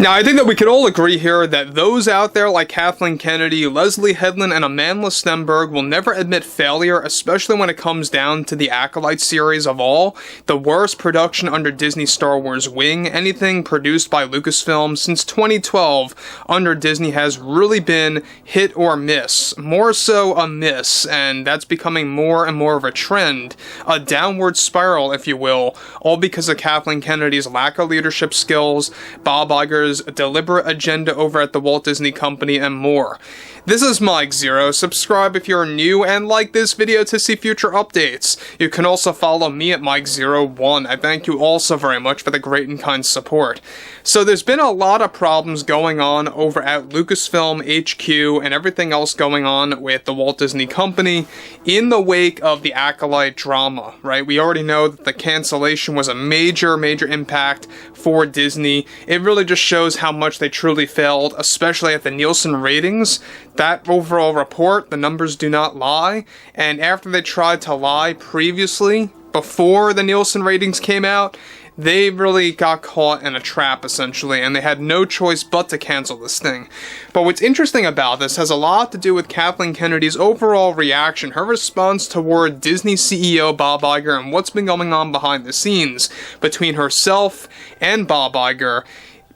Now, I think that we can all agree here that those out there like Kathleen Kennedy, Leslye Headland, and Amandla Stenberg will never admit failure, especially when it comes down to the Acolyte series of all. The worst production under Disney Star Wars wing, anything produced by Lucasfilm since 2012 under Disney has really been hit or miss. More so a miss, and that's becoming more and more of a trend. A downward spiral, if you will, all because of Kathleen Kennedy's lack of leadership skills, Bob Iger's a deliberate agenda over at the Walt Disney Company, and more. This is Mike Zero. Subscribe if you're new and like this video to see future updates. You can also follow me at Mike01. I thank you all so very much for the great and kind support. So there's been a lot of problems going on over at Lucasfilm HQ and everything else going on with the Walt Disney Company in the wake of the Acolyte drama, right? We already know that the cancellation was a major impact for Disney. It really just shows how much they truly failed, especially at the Nielsen ratings. That overall report, the numbers do not lie, and after they tried to lie previously, before the Nielsen ratings came out, they really got caught in a trap, essentially, and they had no choice but to cancel this thing. But what's interesting about this has a lot to do with Kathleen Kennedy's overall reaction, her response toward Disney CEO Bob Iger, and what's been going on behind the scenes between herself and Bob Iger.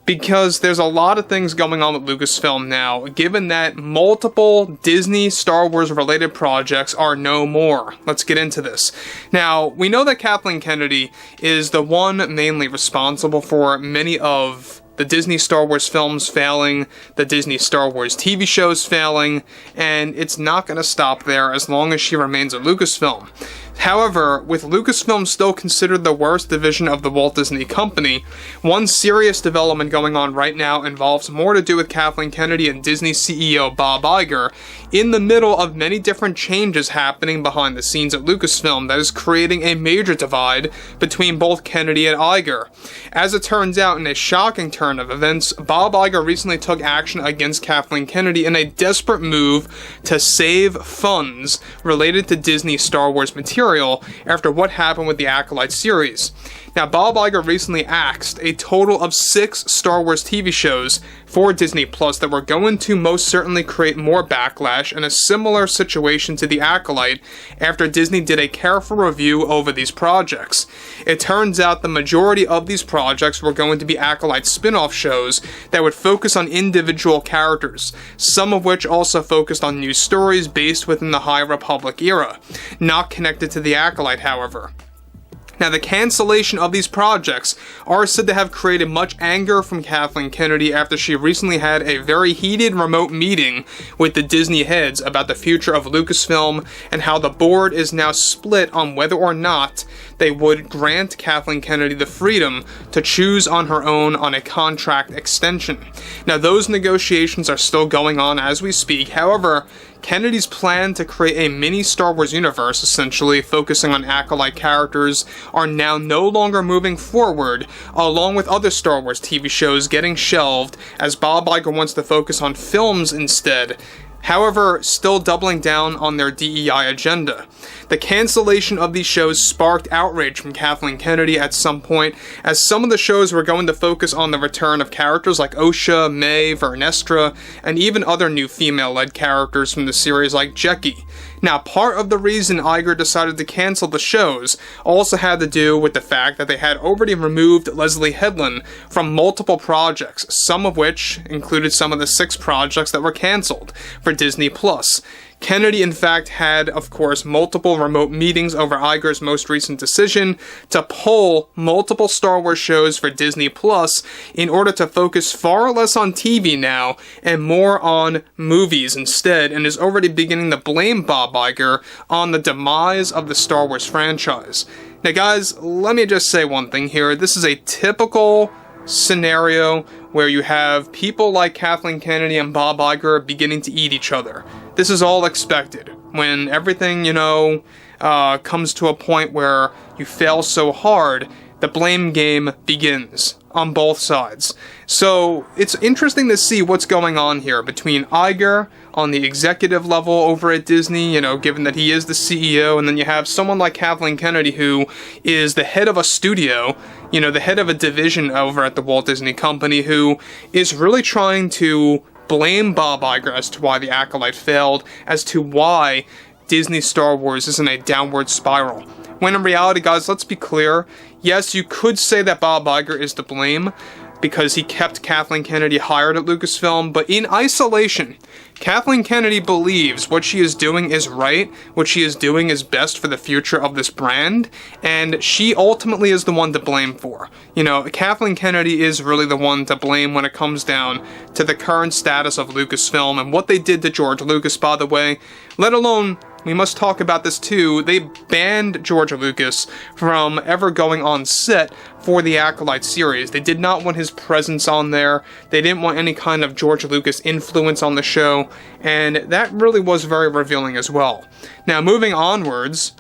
Because there's a lot of things going on with Lucasfilm now, given that multiple Disney Star Wars related projects are no more. Let's get into this. Now, we know that Kathleen Kennedy is the one mainly responsible for many of the Disney Star Wars films failing, the Disney Star Wars TV shows failing, and it's not going to stop there as long as she remains at Lucasfilm. However, with Lucasfilm still considered the worst division of the Walt Disney Company, one serious development going on right now involves more to do with Kathleen Kennedy and Disney CEO Bob Iger, in the middle of many different changes happening behind the scenes at Lucasfilm that is creating a major divide between both Kennedy and Iger. As it turns out, in a shocking turn of events, Bob Iger recently took action against Kathleen Kennedy in a desperate move to save funds related to Disney Star Wars material after what happened with the Acolyte series. Now, Bob Iger recently axed a total of 6 Star Wars TV shows for Disney Plus that were going to most certainly create more backlash in a similar situation to the Acolyte after Disney did a careful review over these projects. It turns out the majority of these projects were going to be Acolyte spin-off shows that would focus on individual characters, some of which also focused on new stories based within the High Republic era, not connected to the Acolyte, however. Now, the cancellation of these projects are said to have created much anger from Kathleen Kennedy after she recently had a very heated remote meeting with the Disney heads about the future of Lucasfilm and how the board is now split on whether or not they would grant Kathleen Kennedy the freedom to choose on her own on a contract extension. Now, those negotiations are still going on as we speak. However, Kennedy's plan to create a mini Star Wars universe, essentially focusing on Acolyte characters, are now no longer moving forward, along with other Star Wars TV shows getting shelved, as Bob Iger wants to focus on films instead. However, still doubling down on their DEI agenda. The cancellation of these shows sparked outrage from Kathleen Kennedy at some point, as some of the shows were going to focus on the return of characters like Osha, May, Vernestra, and even other new female-led characters from the series like Jecki. Now, part of the reason Iger decided to cancel the shows also had to do with the fact that they had already removed Leslye Headland from multiple projects, some of which included some of the 6 projects that were canceled for Disney Plus. Kennedy, in fact, had, of course, multiple remote meetings over Iger's most recent decision to pull multiple Star Wars shows for Disney Plus in order to focus far less on TV now and more on movies instead, and is already beginning to blame Bob Iger on the demise of the Star Wars franchise. Now, guys, let me just say one thing here. This is a typical scenario where you have people like Kathleen Kennedy and Bob Iger beginning to eat each other. This is all expected. When everything, comes to a point where you fail so hard, the blame game begins on both sides. So it's interesting to see what's going on here between Iger, on the executive level over at Disney, you know, given that he is the CEO, and then you have someone like Kathleen Kennedy, who is the head of a studio, you know, the head of a division over at the Walt Disney Company, who is really trying to blame Bob Iger as to why the Acolyte failed, as to why Disney Star Wars is in a downward spiral. When in reality, guys, let's be clear, yes, you could say that Bob Iger is to blame, because he kept Kathleen Kennedy hired at Lucasfilm, but in isolation, Kathleen Kennedy believes what she is doing is right, what she is doing is best for the future of this brand, and she ultimately is the one to blame for. You know, Kathleen Kennedy is really the one to blame when it comes down to the current status of Lucasfilm and what they did to George Lucas, by the way, let alone, we must talk about this too, they banned George Lucas from ever going on set for the Acolyte series. They did not want his presence on there, they didn't want any kind of George Lucas influence on the show, and that really was very revealing as well. Now, moving onwards,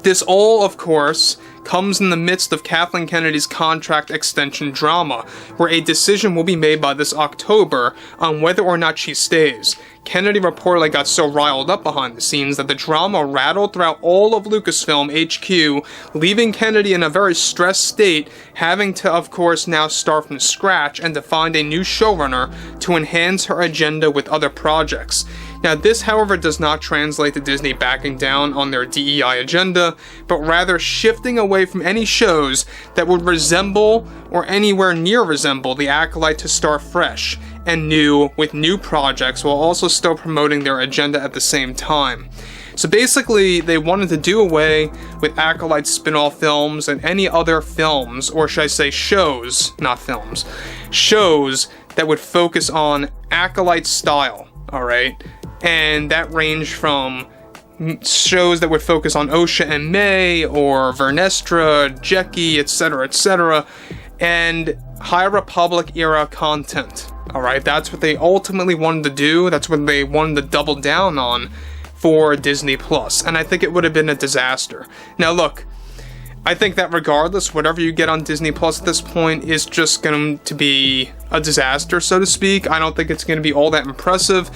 this all, of course, comes in the midst of Kathleen Kennedy's contract extension drama, where a decision will be made by this October on whether or not she stays. Kennedy reportedly got so riled up behind the scenes that the drama rattled throughout all of Lucasfilm HQ, leaving Kennedy in a very stressed state, having to, of course, now start from scratch and to find a new showrunner to enhance her agenda with other projects. Now, this, however, does not translate to Disney backing down on their DEI agenda, but rather shifting away from any shows that would resemble or anywhere near resemble the Acolyte to start fresh and new with new projects, while also still promoting their agenda at the same time. So basically, they wanted to do away with Acolyte spin-off films and any other films, or should I say shows, not films, shows that would focus on Acolyte style, alright? And that ranged from shows that would focus on Osha and May, or Vernestra, Jecki, etc., and High Republic era content. Alright, that's what they ultimately wanted to do, that's what they wanted to double down on for Disney Plus, and I think it would have been a disaster. Now look, I think that regardless, whatever you get on Disney Plus at this point is just going to be a disaster, so to speak. I don't think it's going to be all that impressive.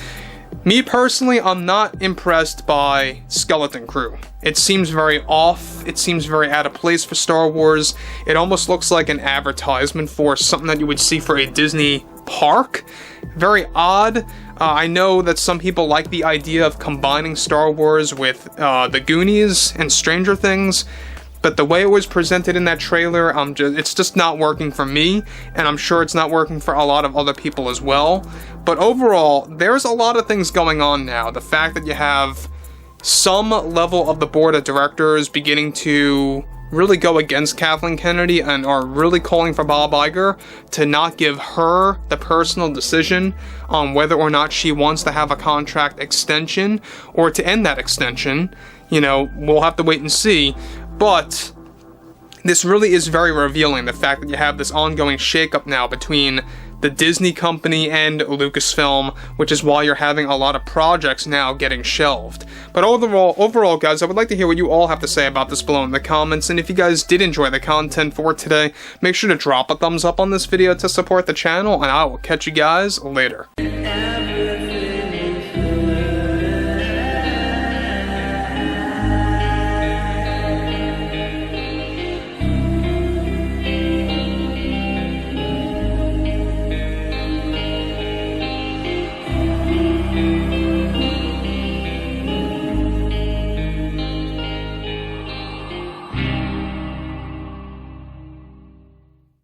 Me personally, I'm not impressed by Skeleton Crew. It seems very off, it seems very out of place for Star Wars. It almost looks like an advertisement for something that you would see for a Disney park. Very odd. I know that some people like the idea of combining Star Wars with the Goonies and Stranger Things, but the way it was presented in that trailer, it's just not working for me, and I'm sure it's not working for a lot of other people as well. But overall, there's a lot of things going on now. The fact that you have some level of the board of directors beginning to really go against Kathleen Kennedy and are really calling for Bob Iger to not give her the personal decision on whether or not she wants to have a contract extension or to end that extension. You know, we'll have to wait and see. But this really is very revealing, the fact that you have this ongoing shakeup now between the Disney company and Lucasfilm, which is why you're having a lot of projects now getting shelved. But overall, guys, I would like to hear what you all have to say about this below in the comments, and if you guys did enjoy the content for today, make sure to drop a thumbs up on this video to support the channel, and I will catch you guys later.